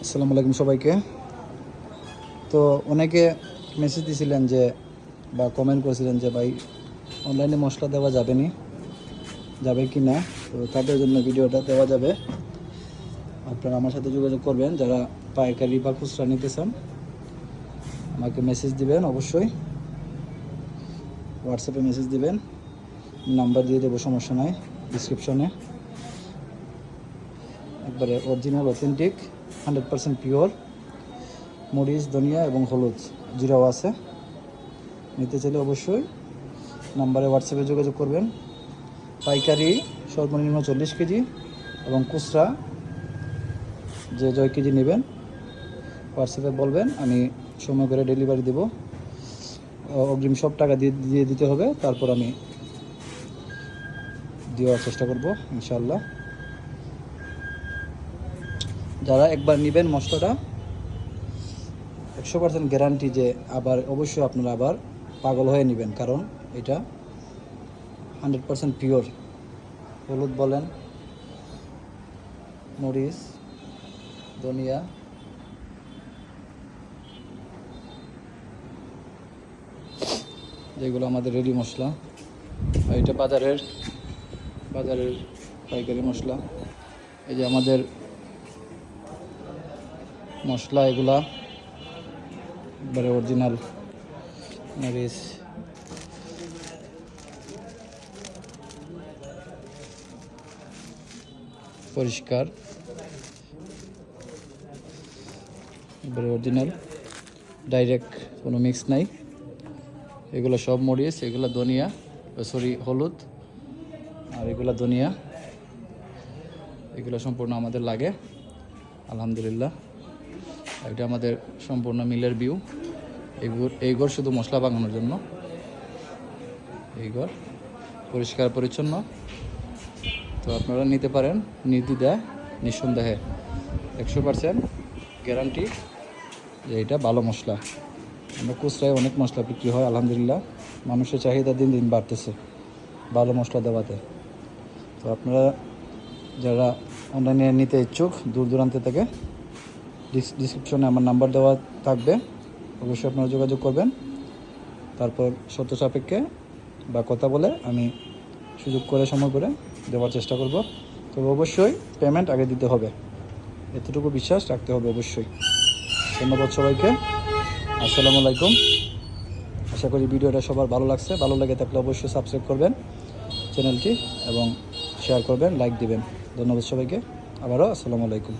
আসসালামু আলাইকুম সবাইকে। তো অনেকে মেসেজ দিয়েছিলেন যে বা কমেন্ট করেছিলেন যে ভাই অনলাইনে মশলা দেওয়া যাবে কি না। তো তাদের জন্য ভিডিওটা দেওয়া যাবে। আপনারা আমার সাথে যোগাযোগ করবেন যারা পাইকারি বা খুচরা নিতে চান, আমাকে মেসেজ দিবেন। অবশ্যই হোয়াটসঅ্যাপে মেসেজ দিবেন, নাম্বার দিয়ে দেবো, সমস্যা নাই। ডিসক্রিপশনে একবারে অরিজিনাল অথেন্টিক 100% পিওর মরিচ, ধনিয়া এবং হলুদ, জিরাও আছে। নিতে চাইলে অবশ্যই নাম্বারে হোয়াটসঅ্যাপে যোগাযোগ করবেন। পাইকারি সর্বনিম্ন 40 কেজি এবং খুচরা যে 6 কেজি নেবেন হোয়াটসঅ্যাপে বলবেন, আমি সময় করে ডেলিভারি দেব। অগ্রিম সব টাকা দিয়ে দিতে হবে, তারপর আমি দেওয়ার চেষ্টা করব ইনশাআল্লাহ। যারা একবার নেবেন মশলাটা 100% গ্যারান্টি যে আবার অবশ্যই আপনারা আবার পাগল হয়ে নেবেন, কারণ এটা 100% পিওর। হলুদ বলেন, মরিচ, ধনিয়া, যেগুলো আমাদের রেডি মশলা, আর এটা বাজারের পাইকারি মশলা। এই যে আমাদের মশলা, এগুলা একবারে অরিজিনাল মরিচ, পরিষ্কার, একবারে অরিজিনাল, ডাইরেক্ট, কোনো মিক্স নাই। এগুলো সব মরিচ, এগুলো ধনিয়া, হলুদ, আর এগুলো ধনিয়া, এগুলো সম্পূর্ণ আমাদের লাগে আলহামদুলিল্লাহ। এটা আমাদের সম্পূর্ণ মিলের ভিউ। এই ঘর শুধু মশলা বানানোর জন্য, এই ঘর পরিষ্কার পরিচ্ছন্ন। তো আপনারা নিতে পারেন নির্দ্বিধায়, নিঃসন্দেহে, 100% গ্যারান্টি যে এটা ভালো মশলা। আমরা খুচরায় অনেক মশলা বিক্রি হয় আলহামদুলিল্লাহ, মানুষের চাহিদা দিন দিন বাড়তেছে ভালো মশলা দেওয়াতে। তো আপনারা যারা অনলাইনে নিতে ইচ্ছুক দূর দূরান্ত থেকে, ডিসক্রিপশনে আমার নাম্বার দেওয়া থাকবে, অবশ্যই আপনারা যোগাযোগ করবেন। তারপর শর্ত সাপেক্ষে বা কথা বলে আমি সুযোগ করে সময় করে দেওয়ার চেষ্টা করব। তবে অবশ্যই পেমেন্ট আগে দিতে হবে, এতটুকু বিশ্বাস রাখতে হবে অবশ্যই। ধন্যবাদ সবাইকে, আসসালামু আলাইকুম। আশা করি ভিডিওটা সবার ভালো লাগছে। ভালো লাগে থাকলে অবশ্যই সাবস্ক্রাইব করবেন চ্যানেলটি এবং শেয়ার করবেন, লাইক দিবেন। ধন্যবাদ সবাইকে, আবারও আসসালামু আলাইকুম।